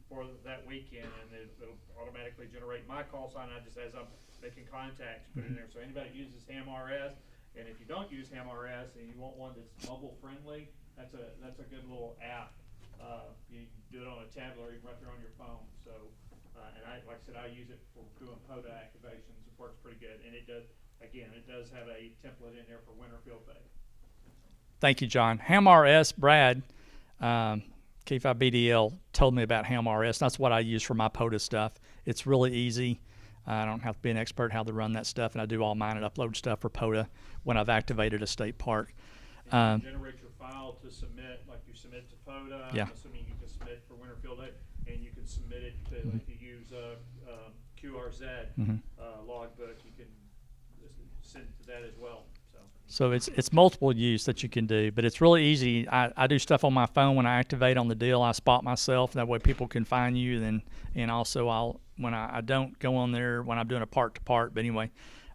for that weekend, and it'll automatically generate my call sign. I just, as I'm making contacts, put it in there. So anybody who uses HamRS, and if you don't use HamRS and you want one that's mobile friendly, that's a good little app. You can do it on a tablet, or you can run through on your phone. So, and like I said, I use it for doing POTA activations. It works pretty good, and it does have a template in there for Winter Field Day. Thank you, John. HamRS, Brad, K5BDL, told me about HamRS. That's what I use for my POTA stuff. It's really easy. I don't have to be an expert how to run that stuff, and I do all mine and upload stuff for POTA when I've activated a state park. You can generate your file to submit, like you submit to POTA. Yeah. I'm assuming you can submit for Winter Field Day, and you can submit it to, if you use QRZ logbook, you can send it to that as well. So it's multiple use that you can do, but it's really easy. I do stuff on my phone when I activate on the deal. I spot myself, that way people can find you. And also when I don't go on there when I'm doing a part to part. But anyway,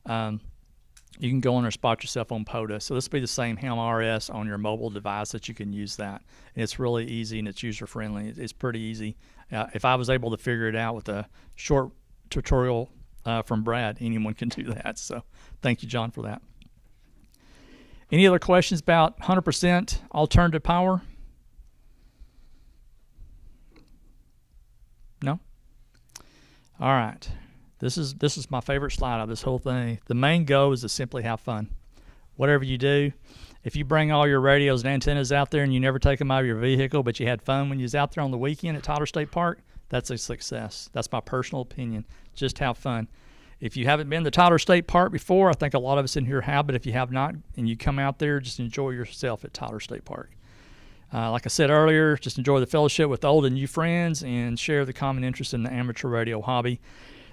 you can go on there, spot yourself on POTA. So this will be the same HamRS on your mobile device that you can use that. And it's really easy and it's user friendly. It's pretty easy. If I was able to figure it out with a short tutorial from Brad, anyone can do that. So thank you, John, for that. Any other questions about 100% alternative power? No? All right. This is my favorite slide of this whole thing. The main goal is to simply have fun. Whatever you do, if you bring all your radios and antennas out there and you never take them out of your vehicle, but you had fun when you was out there on the weekend at Tyler State Park, that's a success. That's my personal opinion. Just have fun. If you haven't been to Tyler State Park before, I think a lot of us in here have, but if you have not and you come out there, just enjoy yourself at Tyler State Park. Like I said earlier, just enjoy the fellowship with old and new friends and share the common interest in the amateur radio hobby.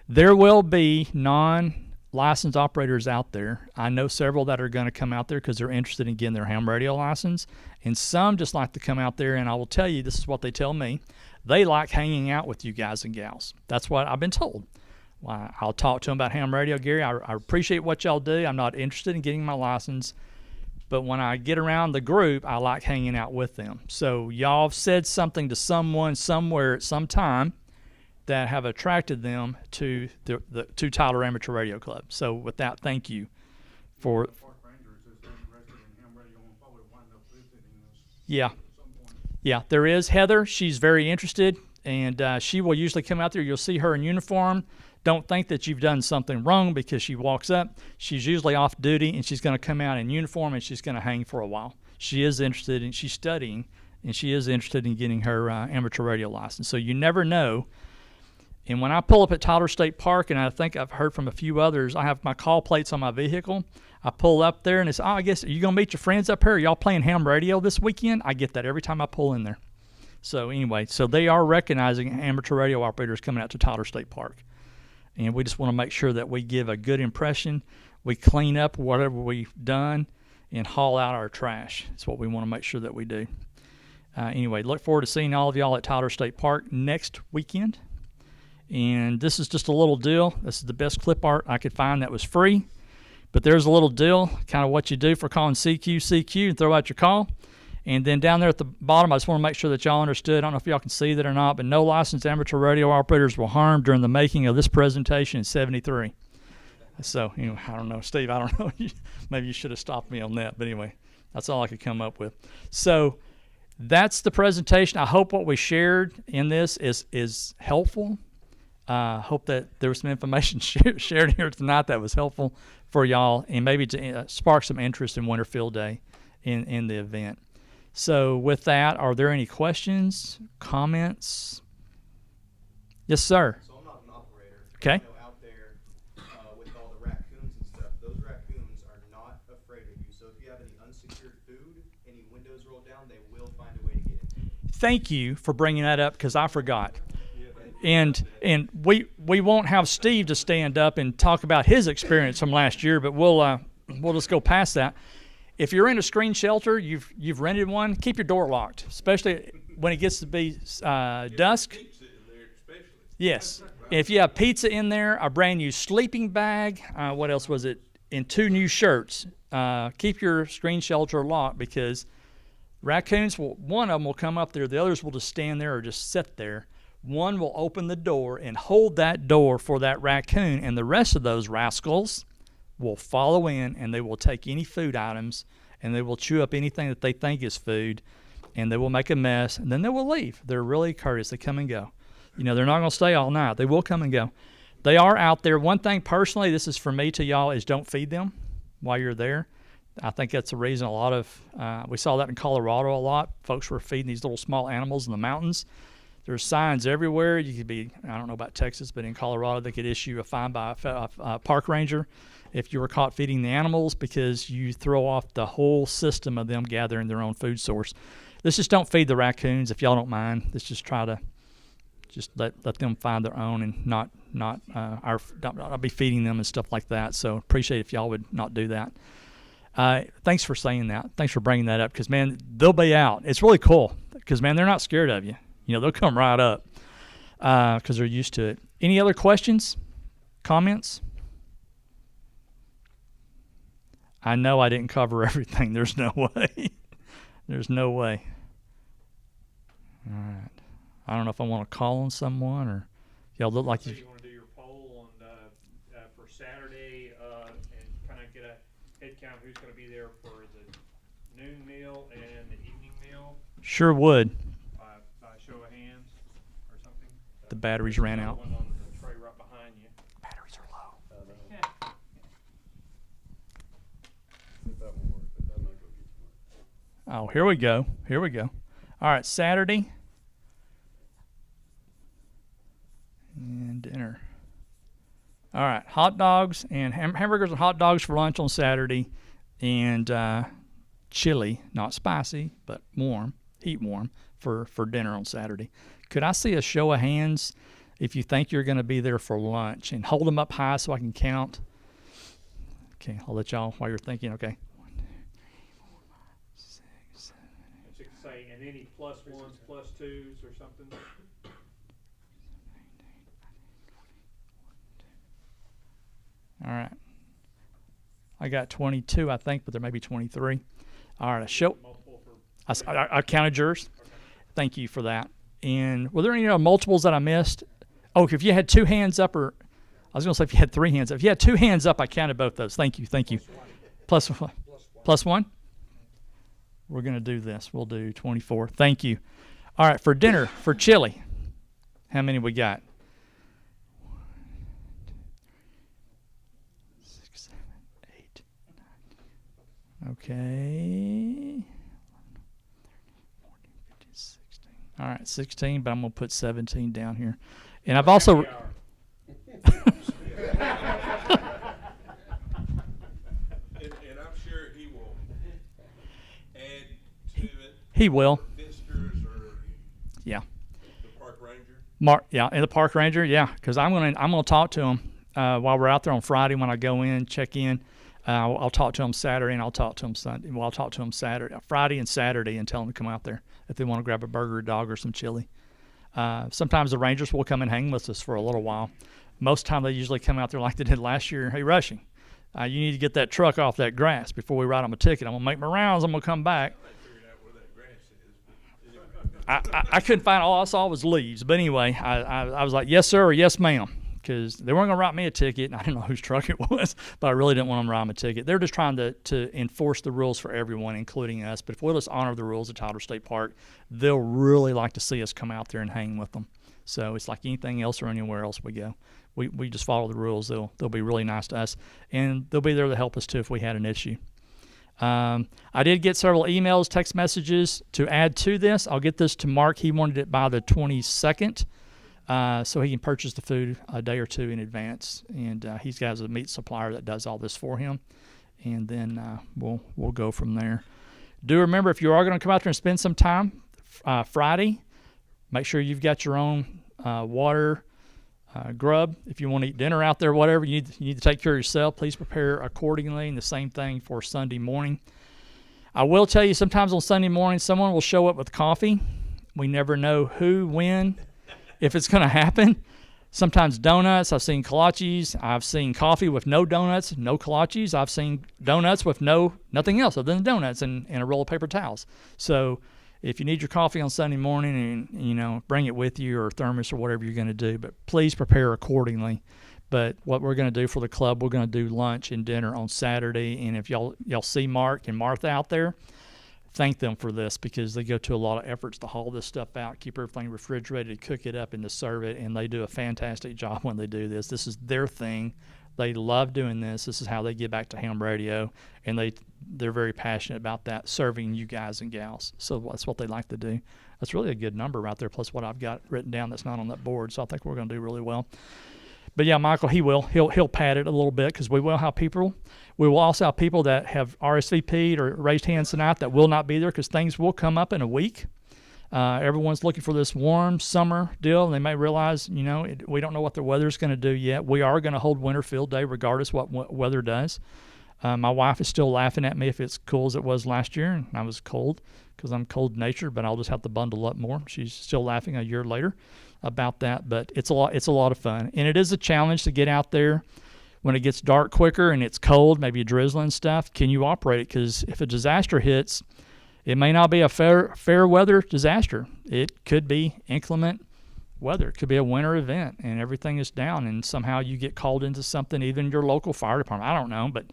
There will be non-licensed operators out there. I know several that are going to come out there because they're interested in getting their ham radio license, and some just like to come out there, and I will tell you, this is what they tell me. They like hanging out with you guys and gals. That's what I've been told. Well, I'll talk to them about ham radio. Gary, I appreciate what y'all do. I'm not interested in getting my license, but when I get around the group, I like hanging out with them. So y'all have said something to someone somewhere at some time that have attracted them to to Tyler Amateur Radio Club. So with that, thank you for. Yeah, there is Heather. She's very interested, and she will usually come out there. You'll see her in uniform. Don't think that you've done something wrong because she walks up. She's usually off duty, and she's going to come out in uniform, and she's going to hang for a while. She is interested, and she's studying, and she is interested in getting her amateur radio license. So you never know. And when I pull up at Tyler State Park, and I think I've heard from a few others, I have my call plates on my vehicle. I pull up there, and it's, I guess, are you going to meet your friends up here? Are y'all playing ham radio this weekend? I get that every time I pull in there. So anyway, so they are recognizing amateur radio operators coming out to Tyler State Park. And we just want to make sure that we give a good impression. We clean up whatever we've done and haul out our trash. That's what we want to make sure that we do. Anyway, look forward to seeing all of y'all at Tyler State Park next weekend. And this is just a little deal. This is the best clip art I could find that was free. But there's a little deal, kind of what you do for calling CQ and throw out your call. And then down there at the bottom, I just want to make sure that y'all understood. I don't know if y'all can see that or not, but no licensed amateur radio operators were harmed during the making of this presentation in '73. So, I don't know, Steve, I don't know. Maybe you should have stopped me on that. But anyway, that's all I could come up with. So that's the presentation. I hope what we shared in this is helpful. Hope that there was some information shared here tonight that was helpful for y'all and maybe to spark some interest in Winter Field Day in the event. So with that, are there any questions, comments? Yes, sir. So I'm not an operator. Okay. Out there with all the raccoons and stuff, those raccoons are not afraid of you. So if you have any unsecured food, any windows rolled down, they will find a way to get in. thank you for bringing that up because I forgot. And we won't have Steve to stand up and talk about his experience from last year, but we'll just go past that. If you're in a screen shelter, you've rented one, keep your door locked, especially when it gets to be dusk. Yes. If you have pizza in there, a brand new sleeping bag, what else was it? And 2 new shirts. Keep your screen shelter locked because raccoons, one of them will come up there, the others will just stand there or just sit there. One will open the door and hold that door for that raccoon, and the rest of those rascals will follow in, and they will take any food items, and they will chew up anything that they think is food, and they will make a mess, and then they will leave. They're really courteous. They come and go. You know, they're not going to stay all night. They will come and go. They are out there. One thing personally, this is for me to y'all, is don't feed them while you're there. I think that's the reason a lot of, we saw that in Colorado a lot. Folks were feeding these little small animals in the mountains. There's signs everywhere. You could be, I don't know about Texas, but in Colorado they could issue a fine by a park ranger if you were caught feeding the animals because you throw off the whole system of them gathering their own food source. Let's just don't feed the raccoons if y'all don't mind. Let's just try to just let them find their own and not I'll be feeding them and stuff like that. So appreciate if y'all would not do that. Thanks for saying that. Thanks for bringing that up because, man, they'll be out. It's really cool because, man, they're not scared of you. You know, they'll come right up because they're used to it. Any other questions, comments? I know I didn't cover everything. There's no way. There's no way. All right. I don't know if I want to call on someone or y'all look like you want to do your poll on for Saturday and kind of get a head count who's going to be there for the noon meal and the evening meal. Sure would. By show of hands or something. The batteries ran out. One on the tray right behind you. Batteries are low. Yeah. Oh, here we go. Here we go. All right, Saturday. And dinner. All right, hot dogs and hamburgers and hot dogs for lunch on Saturday, and chili, not spicy, but warm, heat warm for dinner on Saturday. Could I see a show of hands if you think you're going to be there for lunch, and hold them up high so I can count? Okay, I'll let y'all while you're thinking. Okay. 1, 2, 3, 4, 5, 6, 7, 8. Say, and any plus ones, plus twos, or something. All right. I got 22, I think, but there may be 23. All right, I counted yours. Okay. Thank you for that. And were there any multiples that I missed? Oh, if you had 2 hands up, or I was going to say if you had 3 hands up. If you had 2 hands up, I counted both those. Thank you. Plus one. Plus one? We're going to do this. We'll do 24. Thank you. All right, for dinner, for chili, how many we got? 6, 7, 8, 9. Okay. 14, 15, 16. All right, 16, but I'm going to put 17 down here. And I've also... And I'm sure he will add to it. He will. Visitors or Yeah. the park ranger. And the park ranger, yeah, because I'm gonna talk to him while we're out there on Friday when I go in, check in. I'll talk to him Saturday and I'll talk to him Sunday. Well, I'll talk to him Friday and Saturday and tell them to come out there if they want to grab a burger, a dog, or some chili. Sometimes the rangers will come and hang with us for a little while. Most of the time they usually come out there like they did last year. Hey, Rushing, you need to get that truck off that grass before we write them a ticket. I'm going to make my rounds. I'm going to come back. I couldn't find all I saw was leaves. But anyway, I was like, yes, sir, or yes, ma'am, because they weren't going to write me a ticket. And I didn't know whose truck it was, but I really didn't want them to write them a ticket. They're just trying to enforce the rules for everyone, including us. But if we'll just honor the rules of Tyler State Park, they'll really like to see us come out there and hang with them. So it's like anything else or anywhere else we go. We just follow the rules. They'll be really nice to us, and they'll be there to help us too if we had an issue. I did get several emails, text messages to add to this. I'll get this to Mark. He wanted it by the 22nd, so he can purchase the food a day or two in advance. And he's got a meat supplier that does all this for him, and then we'll go from there. Do remember, if you are going to come out there and spend some time, Friday. Make sure you've got your own water, grub. If you want to eat dinner out there, whatever, you need to take care of yourself. Please prepare accordingly, and the same thing for Sunday morning. I will tell you, sometimes on Sunday morning, someone will show up with coffee. We never know who, when, if it's going to happen. Sometimes donuts. I've seen kolaches. I've seen coffee with no donuts, no kolaches. I've seen donuts with nothing else other than donuts and a roll of paper towels. So if you need your coffee on Sunday morning, and bring it with you, or thermos, or whatever you're going to do, but please prepare accordingly. But what we're going to do for the club, we're going to do lunch and dinner on Saturday. And if y'all see Mark and Martha out there, thank them for this, because they go to a lot of efforts to haul this stuff out, keep everything refrigerated, cook it up, and to serve it. And they do a fantastic job when they do this. This is their thing. They love doing this. This is how they get back to ham radio, and they're very passionate about that, serving you guys and gals. So that's what they like to do. That's really a good number right there, plus what I've got written down that's not on that board. So I think we're going to do really well. But yeah, Michael, he'll pad it a little bit, because we will have people. We will also have people that have RSVP'd or raised hands tonight that will not be there, because things will come up in a week. Everyone's looking for this warm summer deal, and they may realize, we don't know what the weather's going to do yet. We are going to hold Winter Field Day regardless what weather does. My wife is still laughing at me if it's cool as it was last year, and I was cold because I'm cold-natured, but I'll just have to bundle up more. She's still laughing a year later about that, but it's a lot of fun, and it is a challenge to get out there when it gets dark quicker and it's cold, maybe drizzling stuff. Can you operate it? Because if a disaster hits, it may not be a fair weather disaster. It could be inclement weather. It could be a winter event and everything is down, and somehow you get called into something, even your local fire department, I don't know, but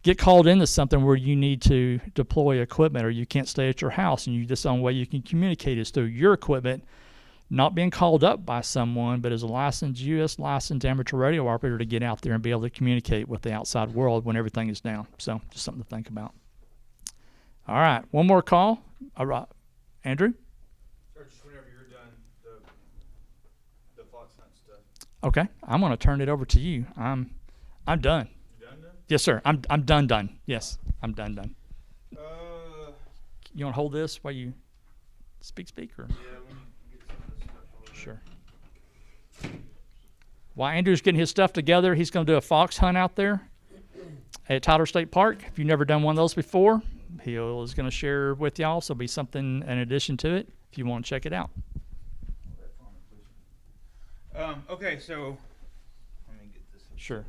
get called into something where you need to deploy equipment, or you can't stay at your house, and the only way you can communicate is through your equipment, not being called up by someone, but as a U.S. licensed amateur radio operator to get out there and be able to communicate with the outside world when everything is down. So just something to think about. All right, one more call. All right, Andrew? Sir, just whenever you're done, the fox hunt stuff. Okay, I'm going to turn it over to you. I'm done. You done? Yes, sir. I'm done. Yes, I'm done. You want to hold this while you speak, or? Yeah, we need to get some of this stuff over there. Sure. While Andrew's getting his stuff together, he's going to do a fox hunt out there at Tyler State Park. If you've never done one of those before, he is going to share with y'all. So it'll be something in addition to it if you want to check it out. Okay, so let me get this. Sure.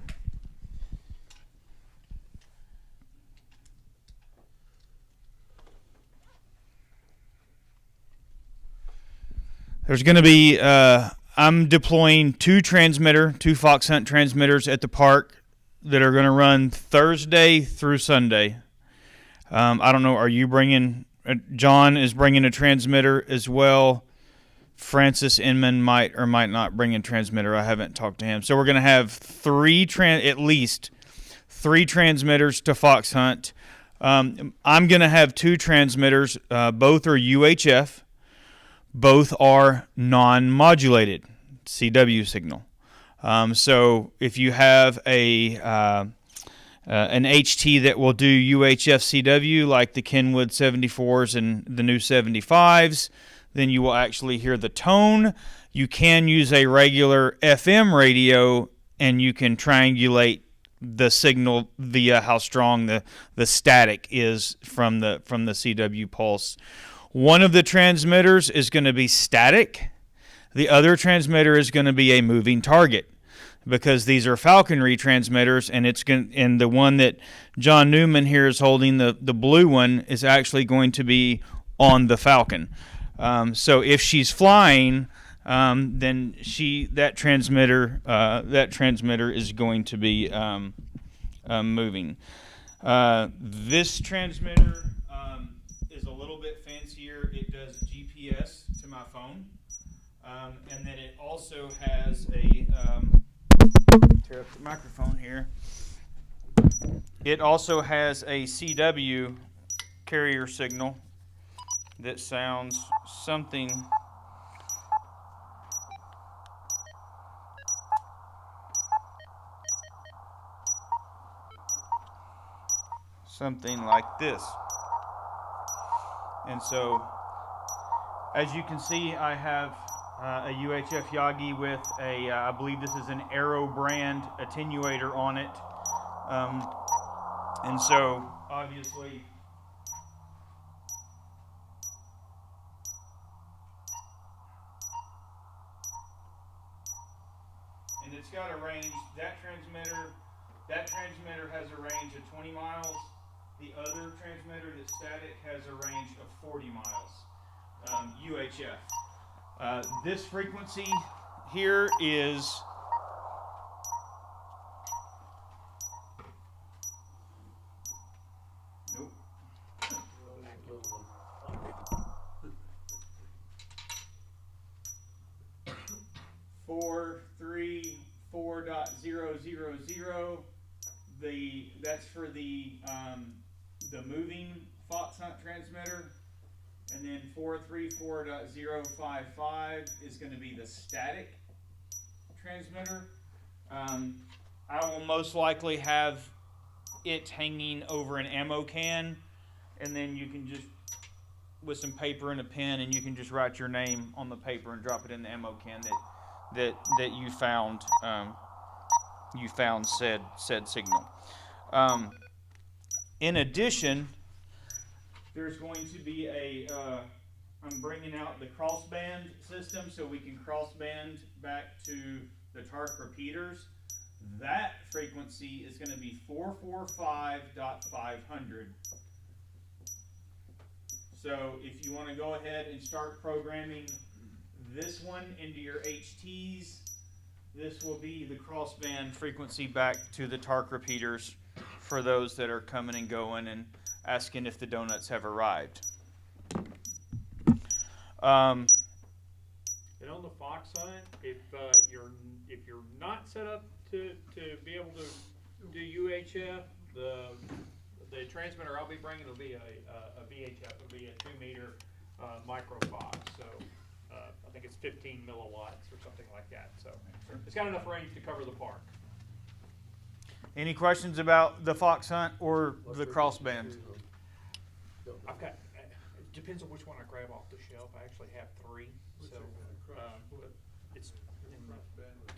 There's going to be, I'm deploying two fox hunt transmitters at the park that are going to run Thursday through Sunday. I don't know, are you bringing, John is bringing a transmitter as well. Francis Inman might or might not bring a transmitter. I haven't talked to him. So we're going to have at least three transmitters to fox hunt. I'm going to have two transmitters. Both are UHF. Both are non-modulated CW signal. So if you have an HT that will do UHF CW like the Kenwood 74s and the new 75s, then you will actually hear the tone. You can use a regular FM radio, and you can triangulate the signal via how strong the static is from the CW pulse. One of the transmitters is going to be static. The other transmitter is going to be a moving target, because these are falconry transmitters, and the one that John Newman here is holding, the blue one, is actually going to be on the Falcon. So if she's flying, then that transmitter is going to be moving. This transmitter is a little bit fancier. It does GPS to my phone, and then it also has a tear up the microphone here. It also has a CW carrier signal that sounds something like this. And so As you can see, I have a UHF Yagi with a, I believe this is an Aero brand attenuator on it. And so, obviously, and it's got a range, that transmitter has a range of 20 miles. The other transmitter that's static has a range of 40 miles, UHF. This frequency here is nope. 434.000. That's for the moving Fox Hunt transmitter, and then 434.055 is going to be the static transmitter. I will most likely have it hanging over an ammo can, and then you can just, with some paper and a pen, and you can just write your name on the paper and drop it in the ammo can that you found said signal. In addition, there's going to be I'm bringing out the crossband system so we can crossband back to the TARC repeaters. That frequency is going to be 445.500. So if you want to go ahead and start programming this one into your HTs, this will be the crossband frequency back to the TARC repeaters for those that are coming and going and asking if the donuts have arrived. And on the Fox Hunt, if you're not set up to be able to do UHF, the transmitter I'll be bringing will be a VHF. It'll be a 2-meter micro Fox. So I think it's 15 milliwatts or something like that. So it's got enough range to cover the park. Any questions about the Fox Hunt or the crossband? I've got. It depends on which one I grab off the shelf. I actually have 3, so but it's in the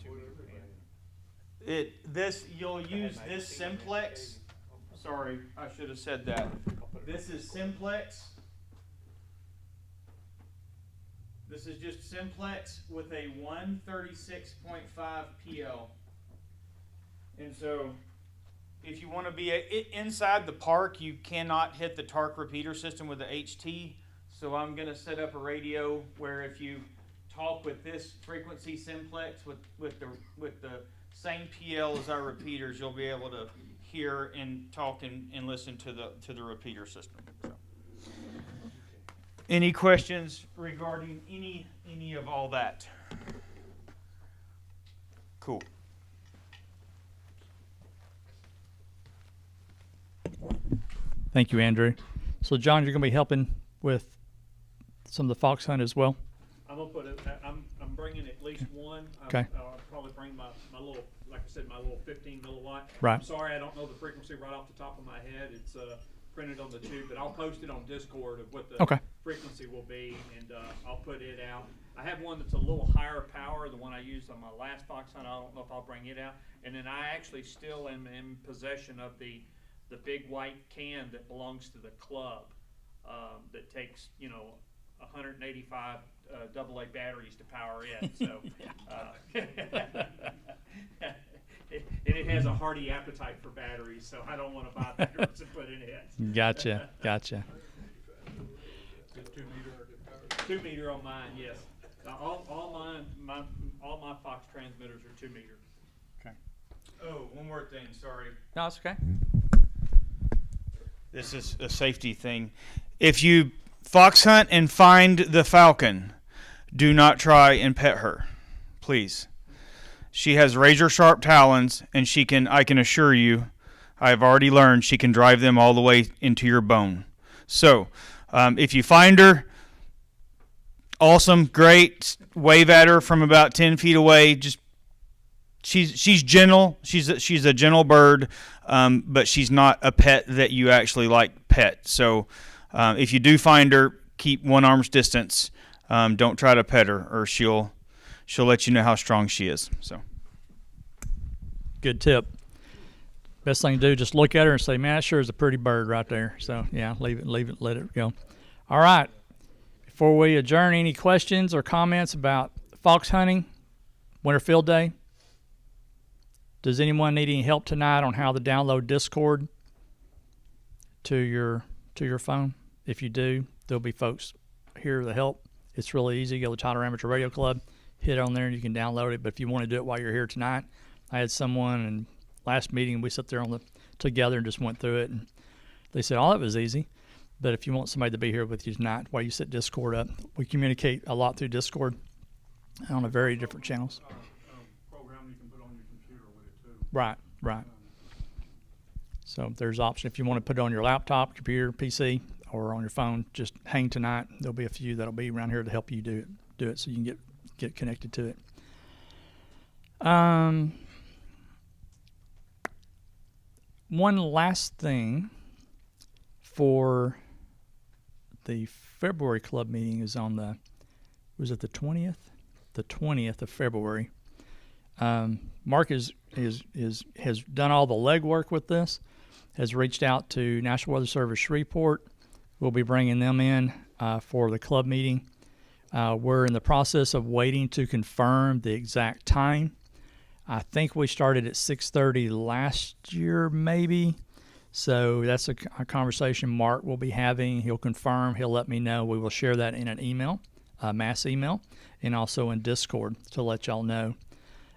2-meter band. You'll use this simplex. Sorry, I should have said that. This is simplex. This is just simplex with a 136.5 PL. And so, if you want to be inside the park, you cannot hit the TARC repeater system with the HT. So I'm going to set up a radio where if you talk with this frequency simplex with the same PL as our repeaters, you'll be able to hear and talk and listen to the repeater system. So. Any questions regarding any of all that? Cool. Thank you, Andrew. So, John, you're going to be helping with some of the Fox Hunt as well? I'm gonna put it. I'm bringing at least one. Okay. I'll probably bring my little, like I said, my little 15 milliwatt. Right. I'm sorry, I don't know the frequency right off the top of my head. It's printed on the tube, but I'll post it on Discord of what the frequency will be, and I'll put it out. I have one that's a little higher power, the one I used on my last Fox Hunt. I don't know if I'll bring it out. And then I actually still am in possession of the big white can that belongs to the club, that takes 185 AA batteries to power it. So, and it has a hearty appetite for batteries, so I don't want to buy batteries and put in it. Gotcha. 2-meter on mine, yes. All my Fox transmitters are 2-meter. Okay. Oh, one more thing. Sorry. No, it's okay. This is a safety thing. If you fox hunt and find the falcon, do not try and pet her, please. She has razor sharp talons, and I can assure you, I've already learned she can drive them all the way into your bone. So, if you find her, awesome, great, wave at her from about 10 feet away. Just she's gentle. She's a gentle bird, but she's not a pet that you actually like pet. So if you do find her, keep 1 arm's distance don't try to pet her, or she'll let you know how strong she is. So, Good tip. Best thing to do, just look at her and say, man, that sure is a pretty bird right there. So, yeah, leave it, let it go. All right. Before we adjourn, any questions or comments about fox hunting, winter field day? Does anyone need any help tonight on how to download Discord to your phone? If you do, there'll be folks here to help. It's really easy. Go to Tyler Amateur Radio Club, hit on there, and you can download it. But if you want to do it while you're here tonight, I had someone, and last meeting we sat there together and just went through it, and they said, "Oh, that was easy." But if you want somebody to be here with you tonight while you set Discord up, we communicate a lot through Discord on a very different channels. Program you can put on your computer with it too. Right. So there's option if you want to put it on your laptop, computer, PC, or on your phone. Just hang tonight. There'll be a few that'll be around here to help you do it, so you can get connected to it. One last thing for the February club meeting is on the 20th? The 20th of February. Mark has done all the legwork with this, has reached out to National Weather Service Shreveport. We'll be bringing them in for the club meeting. We're in the process of waiting to confirm the exact time. I think we started at 6:30 last year, maybe. So that's a conversation Mark will be having. He'll confirm. He'll let me know. We will share that in an email, a mass email, and also in Discord to let y'all know.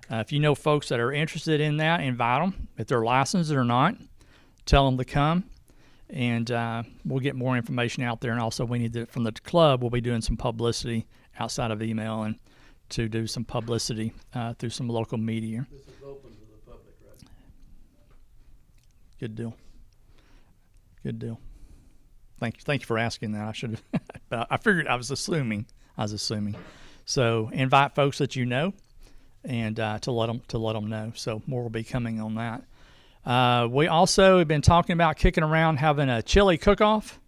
If you know folks that are interested in that, invite them. If they're licensed or not, tell them to come, and we'll get more information out there. And also, we need to, from the club, we'll be doing some publicity outside of email and to do some publicity through some local media. This is open to the public, right? Good deal. Thank you for asking that. I should have. I figured. I was assuming. So invite folks that you know, and to let them know. So more will be coming on that. We also have been talking about kicking around having a chili cook-off.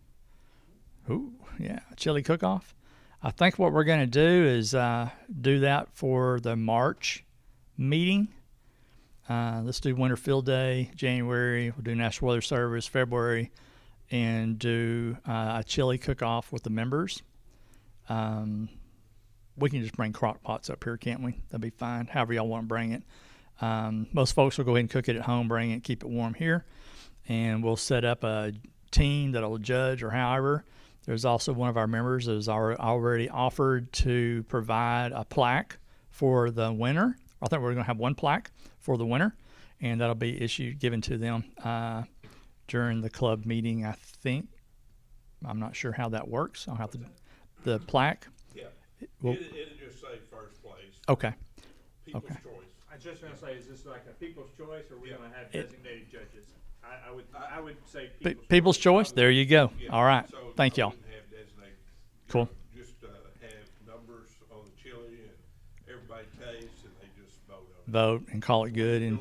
Ooh, yeah, a chili cook-off. I think what we're going to do is do that for the March meeting. Let's do Winter Field Day, January. We'll do National Weather Service, February, and do a chili cook-off with the members. We can just bring crock pots up here, can't we? That'd be fine, however y'all want to bring it. Most folks will go ahead and cook it at home, bring it, keep it warm here, and we'll set up a team that'll judge or however. There's also one of our members that has already offered to provide a plaque for the winner. I think we're going to have one plaque for the winner, and that'll be given to them during the club meeting, I think. I'm not sure how that works. I'll have to, the plaque. Yeah, Well, it'll just say first place. Okay. People's Okay. choice. I was just gonna say, is this like a people's choice, or are we gonna have designated judges? I would say People's choice. There you go. Yeah, All right. so Thank I y'all. wouldn't have designated. Cool. Just have numbers on the chili, and everybody tastes, and they just vote on it. Vote and call it good. And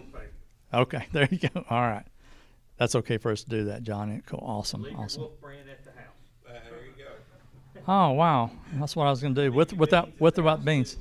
okay, there you go. All right. That's okay for us to do that, John. Cool. Awesome. Awesome. Wolf brand at the house. There you go. Oh wow, that's what I was going to do with or without beans.